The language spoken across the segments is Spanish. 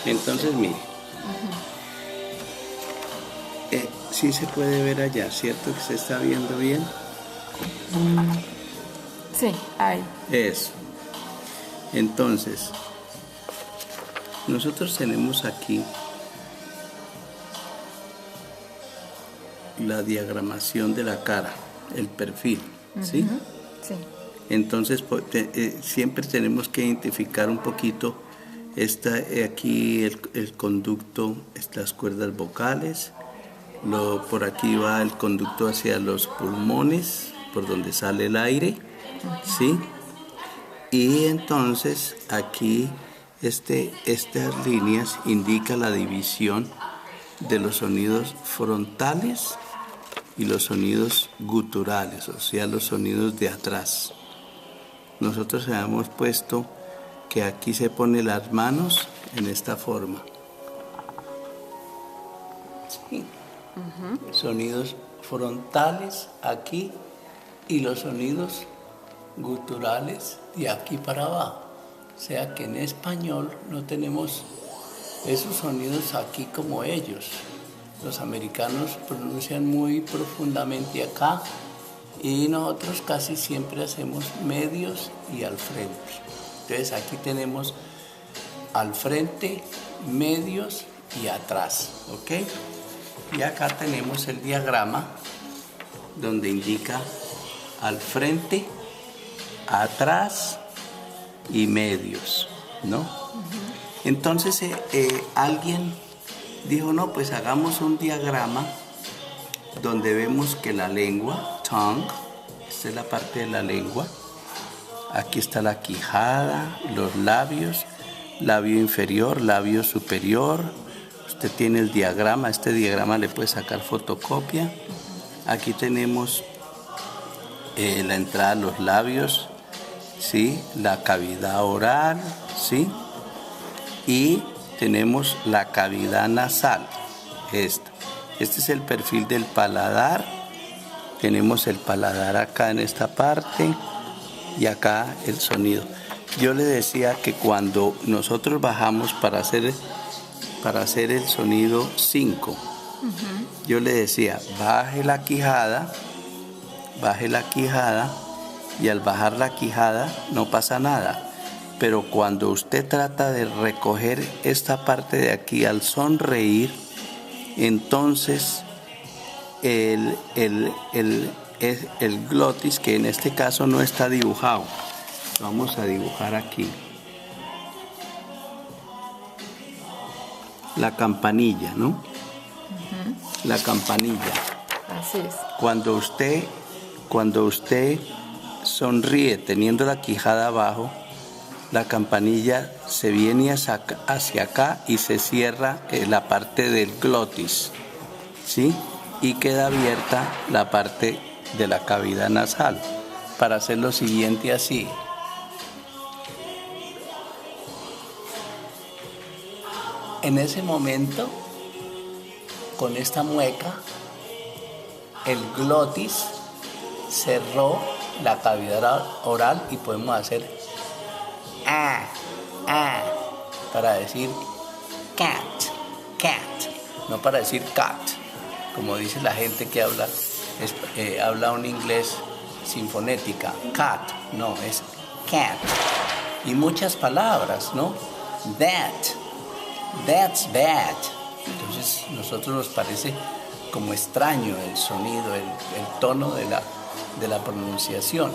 Entonces, mire, sí se puede ver allá, ¿cierto? Que se está viendo bien. Sí, ahí. Eso. Entonces, nosotros tenemos aquí la diagramación de la cara, el perfil, ¿sí? Sí. Entonces, siempre tenemos que identificar un poquito aquí el conducto, las cuerdas vocales, por aquí va el conducto hacia los pulmones, por donde sale el aire, ¿sí? Y entonces aquí estas líneas indican la división de los sonidos frontales y los sonidos guturales, o sea, los sonidos de atrás. Nosotros habíamos puesto que aquí se pone las manos en esta forma. Sí. Sonidos frontales aquí y los sonidos guturales de aquí para abajo. O sea que en español no tenemos esos sonidos aquí como ellos. Los americanos pronuncian muy profundamente acá y nosotros casi siempre hacemos medios y al frente. Entonces aquí tenemos al frente, medios y atrás, ¿ok? Y acá tenemos el diagrama donde indica al frente, atrás y medios, ¿no? Entonces alguien dijo, no, pues hagamos un diagrama donde vemos que la lengua, tongue, esta es la parte de la lengua, aquí está la quijada, los labios, labio inferior, labio superior. Usted tiene el diagrama, este diagrama le puede sacar fotocopia. Aquí tenemos la entrada de los labios, ¿sí? La cavidad oral, ¿sí? Y tenemos la cavidad nasal, esta. Este es el perfil del paladar. Tenemos el paladar acá en esta parte y acá el sonido. Yo le decía que cuando nosotros bajamos para hacer el sonido 5, yo le decía, baje la quijada y al bajar la quijada no pasa nada. Pero cuando usted trata de recoger esta parte de aquí al sonreír, entonces el glotis, que en este caso no está dibujado, vamos a dibujar aquí. La campanilla, ¿no? La campanilla. Así es. Cuando usted sonríe teniendo la quijada abajo, la campanilla se viene hacia acá y se cierra la parte del glotis, ¿sí? Y queda abierta la parte de la cavidad nasal. Para hacer lo siguiente así. En ese momento, con esta mueca, el glotis cerró la cavidad oral y podemos hacer para decir cat, no para decir cat, como dice la gente que habla un inglés sin fonética, cat, no, es cat. Y muchas palabras, ¿no? That's bad. Entonces nosotros nos parece como extraño el sonido, el tono de la pronunciación,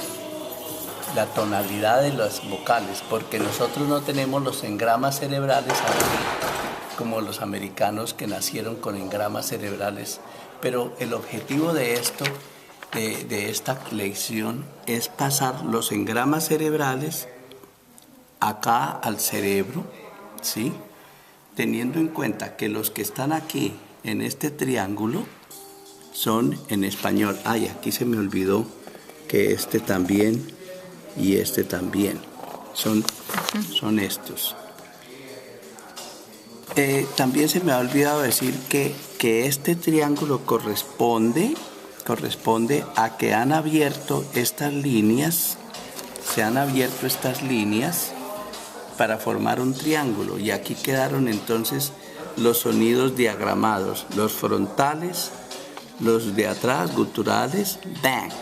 la tonalidad de las vocales, porque nosotros no tenemos los engramas cerebrales así como los americanos que nacieron con engramas cerebrales. Pero el objetivo de esto, de esta lección, es pasar los engramas cerebrales acá al cerebro, ¿sí? Teniendo en cuenta que los que están aquí en este triángulo son en español. Ay, aquí se me olvidó que este también y este también son estos. También se me ha olvidado decir que este triángulo corresponde a que han abierto estas líneas, se han abierto estas líneas para formar un triángulo. Y aquí quedaron entonces los sonidos diagramados, los frontales, los de atrás, guturales, back,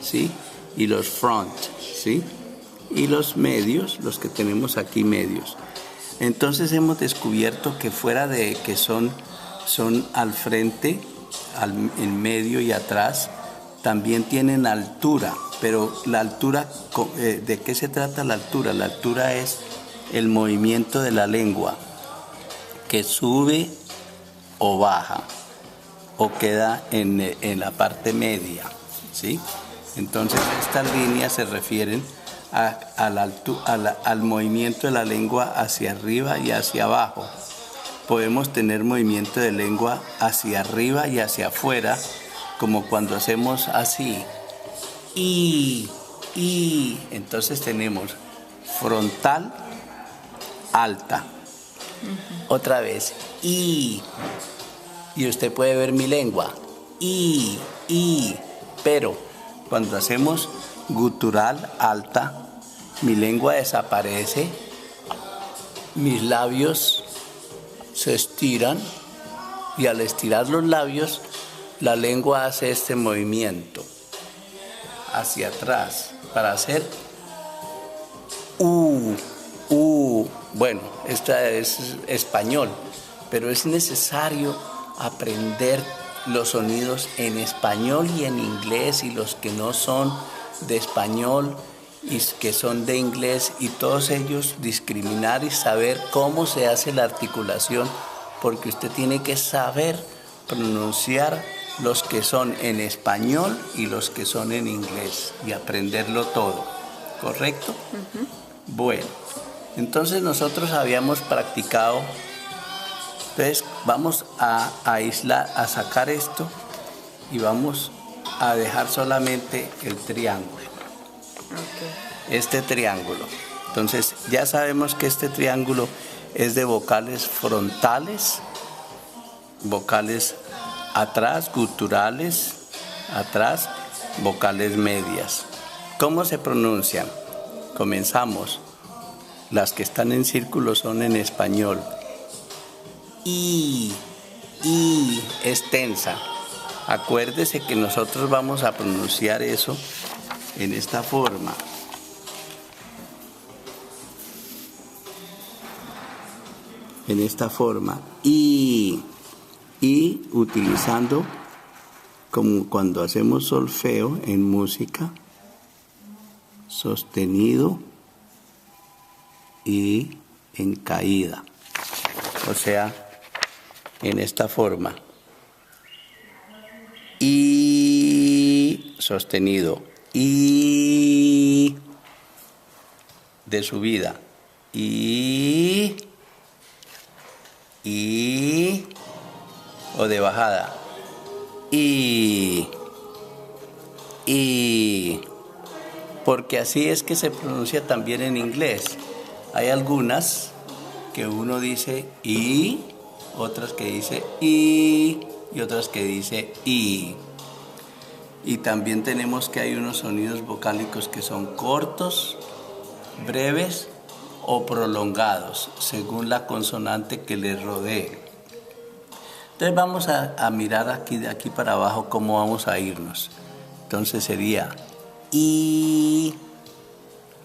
¿sí? Y los front, ¿sí? Y los medios, los que tenemos aquí medios. Entonces hemos descubierto que fuera de que son al frente, en medio y atrás, también tienen altura, pero la altura, ¿de qué se trata la altura? La altura es el movimiento de la lengua, que sube o baja, o queda en la parte media, ¿sí? Entonces estas líneas se refieren al movimiento de la lengua hacia arriba y hacia abajo. Podemos tener movimiento de lengua hacia arriba y hacia afuera, como cuando hacemos así. Y entonces tenemos frontal, alta. Otra vez, y usted puede ver mi lengua. Pero cuando hacemos gutural, alta, mi lengua desaparece, mis labios se estiran y al estirar los labios, la lengua hace este movimiento hacia atrás para hacer Bueno, esta es español, pero es necesario aprender los sonidos en español y en inglés, y los que no son de español y que son de inglés, y todos ellos discriminar y saber cómo se hace la articulación, porque usted tiene que saber pronunciar los que son en español y los que son en inglés y aprenderlo todo, ¿correcto? Uh-huh. Bueno, entonces nosotros habíamos practicado, entonces vamos a aislar, a sacar esto y vamos a dejar solamente el triángulo. Okay. Este triángulo. Entonces ya sabemos que este triángulo es de vocales frontales, vocales atrás, guturales, atrás, vocales medias. ¿Cómo se pronuncian? Comenzamos. Las que están en círculo son en español. I es tensa. Acuérdese que nosotros vamos a pronunciar eso en esta forma. En esta forma. Y utilizando, como cuando hacemos solfeo en música, sostenido y en caída. O sea, en esta forma. Y sostenido. Y de subida. Y o de bajada. Y porque así es que se pronuncia también en inglés. Hay algunas que uno dice y, otras que dice y otras que dice y. Y también tenemos que hay unos sonidos vocálicos que son cortos, breves o prolongados, según la consonante que les rodee. Entonces vamos a mirar aquí, de aquí para abajo, cómo vamos a irnos. Entonces sería y,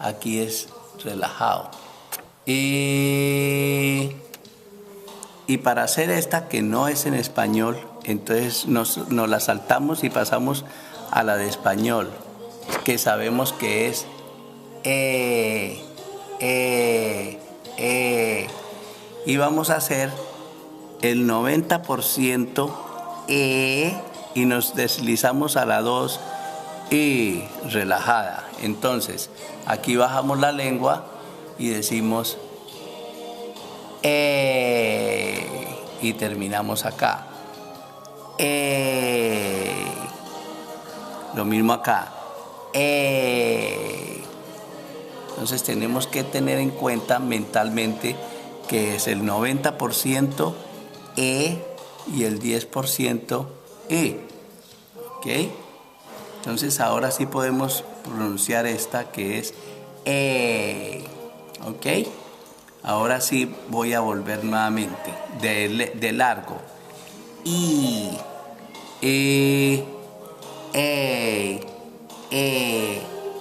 aquí es relajado. Y para hacer esta que no es en español, entonces nos la saltamos y pasamos a la de español, que sabemos que es y vamos a hacer el 90% y nos deslizamos a la 2 y relajada. Entonces aquí bajamos la lengua y decimos y terminamos acá. Lo mismo acá. Entonces tenemos que tener en cuenta mentalmente que es el 90% y el 10% ¿ok? Entonces ahora sí podemos pronunciar esta que es ¿ok? ¿Ok? Ahora sí voy a volver nuevamente. De largo. I,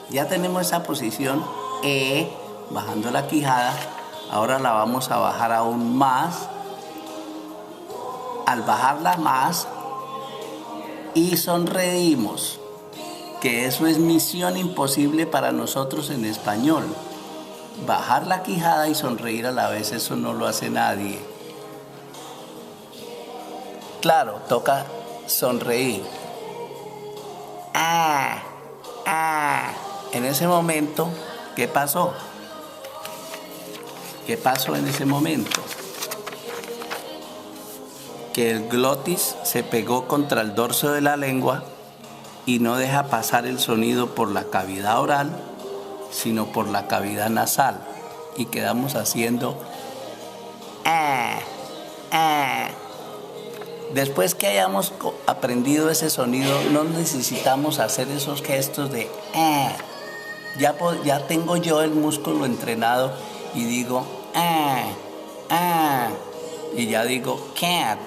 ya tenemos esa posición bajando la quijada. Ahora la vamos a bajar aún más. Al bajarla más y sonreímos, que eso es misión imposible para nosotros en español. Bajar la quijada y sonreír a la vez, eso no lo hace nadie. Claro, toca sonreír. En ese momento, ¿qué pasó? ¿Qué pasó en ese momento? Que el glotis se pegó contra el dorso de la lengua y no deja pasar el sonido por la cavidad oral, sino por la cavidad nasal. Y quedamos haciendo Después que hayamos aprendido ese sonido, no necesitamos hacer esos gestos de ya tengo yo el músculo entrenado y digo y ya digo cat,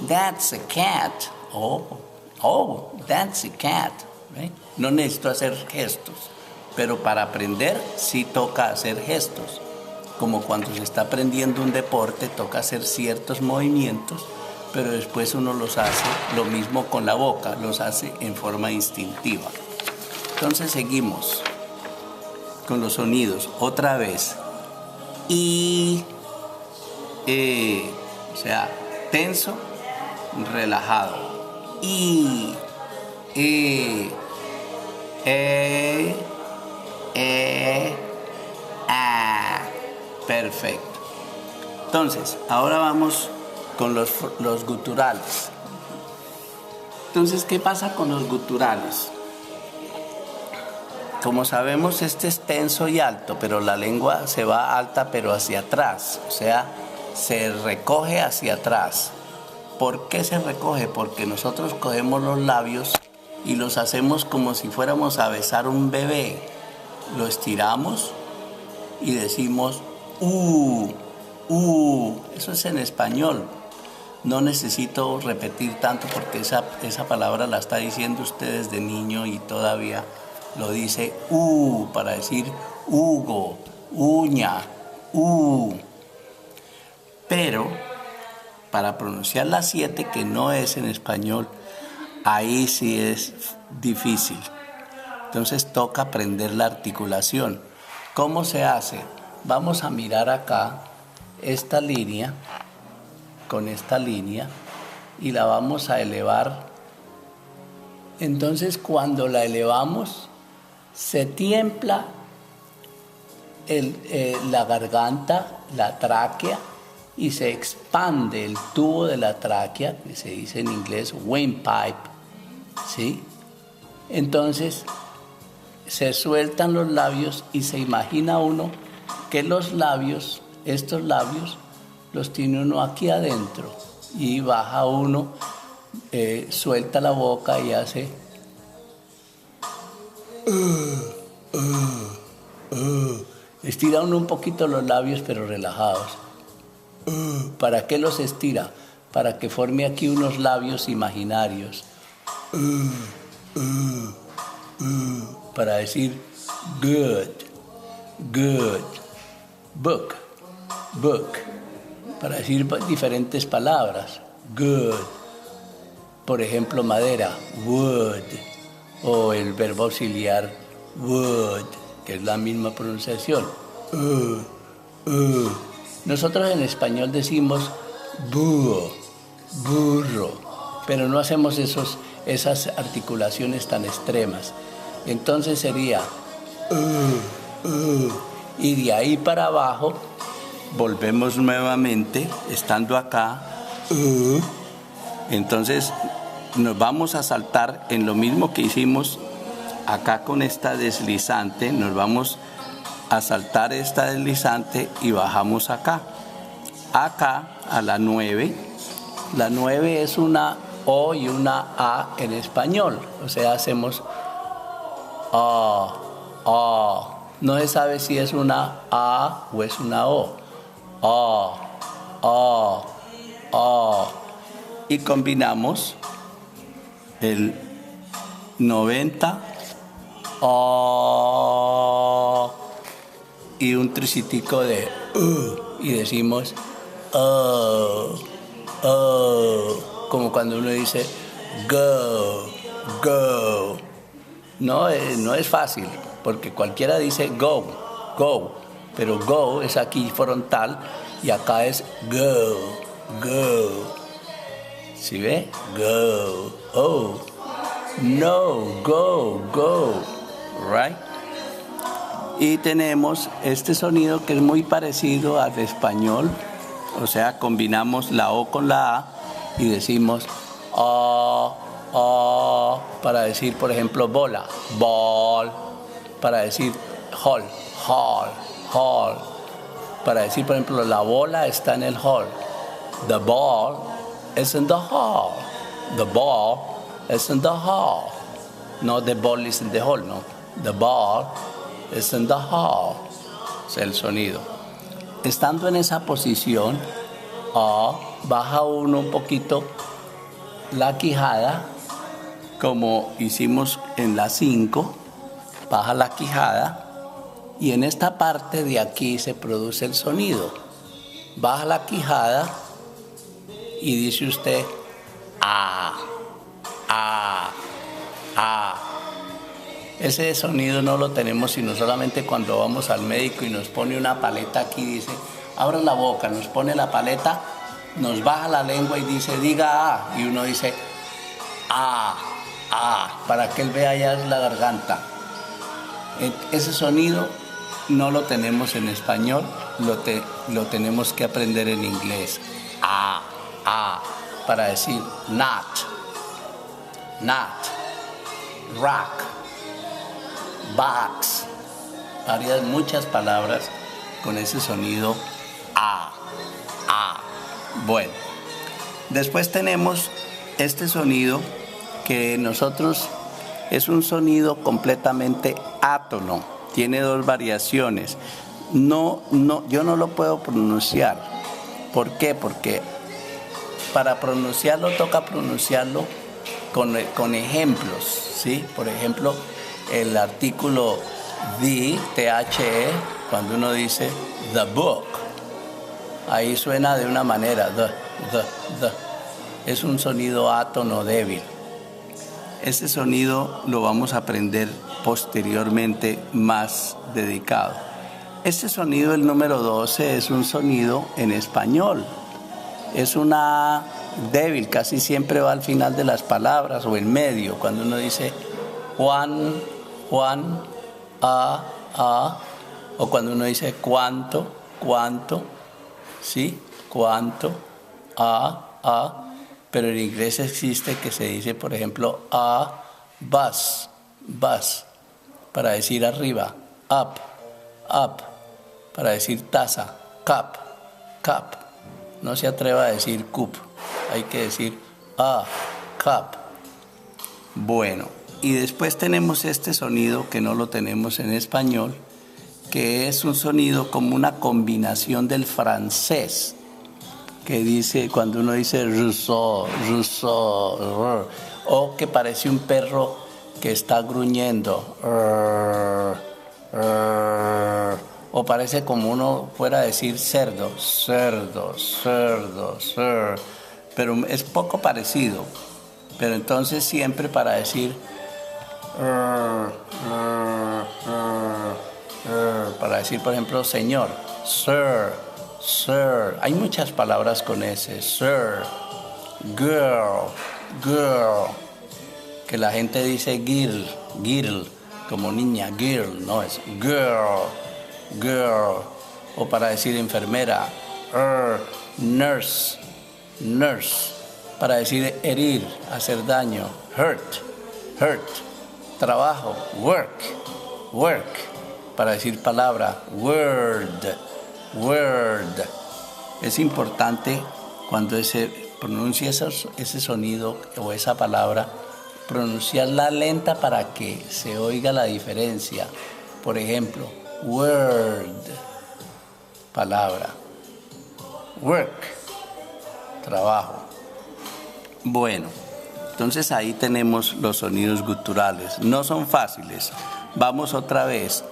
that's a cat, oh, that's a cat, right? No necesito hacer gestos, pero para aprender sí toca hacer gestos, como cuando se está aprendiendo un deporte toca hacer ciertos movimientos, pero después uno los hace lo mismo con la boca, los hace en forma instintiva. Entonces seguimos con los sonidos otra vez. Y o sea, tenso, relajado. Y perfecto. Entonces, ahora vamos con los guturales. Entonces, ¿qué pasa con los guturales? Como sabemos, este es tenso y alto, pero la lengua se va alta pero hacia atrás, o sea, se recoge hacia atrás. ¿Por qué se recoge? Porque nosotros cogemos los labios y los hacemos como si fuéramos a besar un bebé. Lo estiramos y decimos eso es en español. No necesito repetir tanto porque esa palabra la está diciendo usted desde niño y todavía lo dice para decir Hugo, uña, Pero para pronunciar la 7, que no es en español, ahí sí es difícil. Entonces toca aprender la articulación. ¿Cómo se hace? Vamos a mirar acá esta línea, con esta línea, y la vamos a elevar. Entonces cuando la elevamos, se tiembla la garganta, la tráquea, y se expande el tubo de la tráquea, que se dice en inglés windpipe, ¿sí? Entonces se sueltan los labios y se imagina uno que los labios, estos labios, los tiene uno aquí adentro y baja uno, suelta la boca y hace estira uno un poquito los labios pero relajados. ¿Para qué los estira? Para que forme aquí unos labios imaginarios. Para decir good, book, para decir diferentes palabras. Good, por ejemplo, madera, wood, o el verbo auxiliar would, que es la misma pronunciación. Nosotros en español decimos búho, burro, pero no hacemos esas articulaciones tan extremas. Entonces sería y de ahí para abajo volvemos nuevamente, estando acá. Entonces nos vamos a saltar en lo mismo que hicimos acá con esta deslizante, nos vamos a saltar esta deslizante y bajamos acá a la 9. La 9 es una O y una A en español, o sea, hacemos No se sabe si es una A o es una O. A. Y combinamos el 90 y un tricitico de y decimos como cuando uno dice go. No es fácil, porque cualquiera dice go, pero go es aquí frontal y acá es go. ¿Sí ve? Go, no, go, right? Y tenemos este sonido que es muy parecido al español, o sea, combinamos la O con la A y decimos para decir, por ejemplo, bola, ball, para decir hall, para decir, por ejemplo, la bola está en el hall, the ball is in the hall, the ball is in the hall, no the ball is in the hall, no, the ball is in the hall, es el sonido. Estando en esa posición, baja uno un poquito la quijada, como hicimos en la 5, baja la quijada y en esta parte de aquí se produce el sonido. Baja la quijada y dice usted A. Ese sonido no lo tenemos sino solamente cuando vamos al médico y nos pone una paleta aquí, dice, abra la boca, nos pone la paleta, nos baja la lengua y dice, diga A, y uno dice A, para que él vea ya la garganta. Ese sonido no lo tenemos en español, lo tenemos que aprender en inglés. A, para decir not, rock, box, muchas palabras con ese sonido A. Bueno, después tenemos este sonido que nosotros es un sonido completamente átono, tiene 2 variaciones. Yo no lo puedo pronunciar. ¿Por qué? Porque para pronunciarlo toca pronunciarlo con ejemplos, ¿sí? Por ejemplo, el artículo the, cuando uno dice the book, ahí suena de una manera, the. Es un sonido átono débil. Este sonido lo vamos a aprender posteriormente más dedicado. Este sonido, el número 12, es un sonido en español. Es una débil, casi siempre va al final de las palabras o en medio, cuando uno dice Juan, o cuando uno dice cuánto, ¿sí? Cuánto, pero en inglés existe que se dice, por ejemplo, bus, para decir arriba, up, para decir taza, cup, no se atreva a decir cup, hay que decir cup. Bueno, y después tenemos este sonido que no lo tenemos en español, que es un sonido como una combinación del francés, que dice, cuando uno dice Rousseau, o que parece un perro que está gruñendo, o parece como uno fuera a decir cerdo, pero es poco parecido. Pero entonces siempre para decir para decir, por ejemplo, señor, sir, hay muchas palabras con ese, sir, girl, que la gente dice girl, como niña, girl, no es girl, o para decir enfermera, nurse, para decir herir, hacer daño, hurt, trabajo, work, para decir palabra, word. Es importante cuando se pronuncia ese sonido o esa palabra, pronunciarla lenta para que se oiga la diferencia. Por ejemplo, Word, palabra. Work, trabajo. Bueno, entonces ahí tenemos los sonidos guturales. No son fáciles. Vamos otra vez.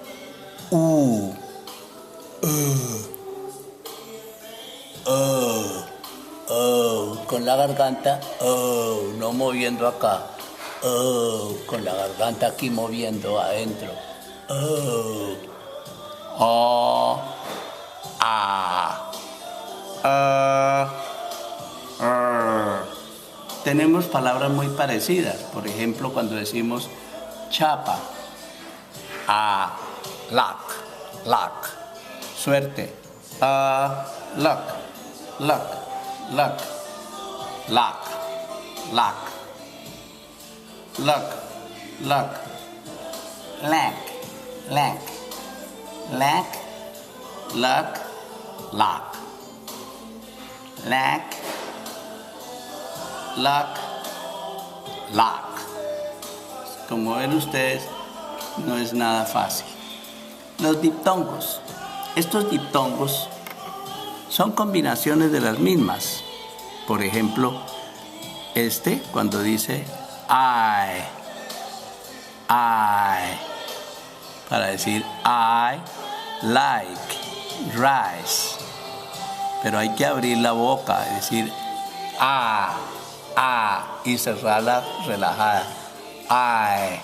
Con la garganta, no moviendo acá. Con la garganta aquí moviendo adentro. Tenemos palabras muy parecidas. Por ejemplo, cuando decimos chapa, luck, suerte, luck, luck. Como ven ustedes, no es nada fácil. Los diptongos. Estos diptongos son combinaciones de las mismas. Por ejemplo, cuando dice I, para decir I like rice. Pero hay que abrir la boca, es decir y cerrarla relajada. I,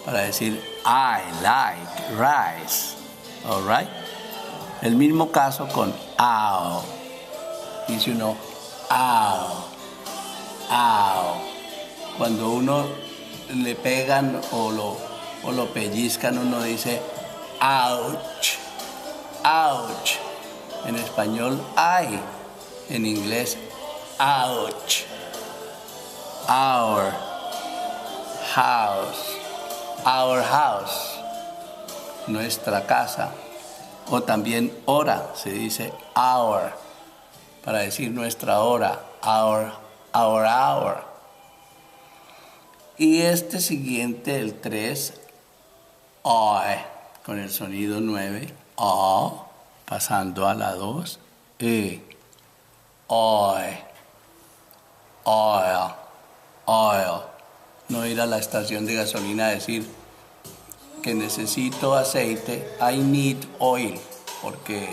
para decir I like rice. All right? El mismo caso con ow. Dice uno ow. Cuando uno le pegan o lo pellizcan, uno dice ouch. En español ay, en inglés ouch. Our house, nuestra casa. O también hora, se dice hour, para decir nuestra hora, our hour. Y siguiente, el 3, con el sonido 9, pasando a la 2, oil. No ir a la estación de gasolina a decir que necesito aceite, I need oil, porque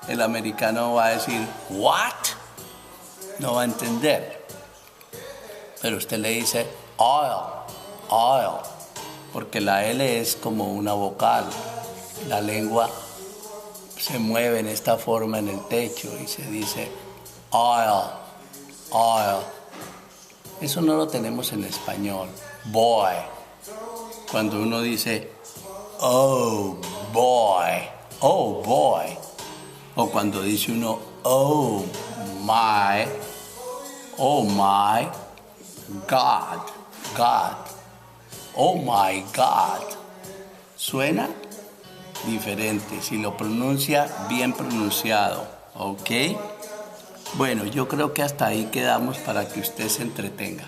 el americano va a decir, what? No va a entender. Pero usted le dice, oil, porque la L es como una vocal. La lengua se mueve en esta forma en el techo y se dice, oil. Eso no lo tenemos en español. Boy. Cuando uno dice, oh boy. O cuando dice uno, oh my God. Oh my God. Suena diferente si lo pronuncia bien pronunciado. ¿Ok? Bueno, yo creo que hasta ahí quedamos para que usted se entretenga.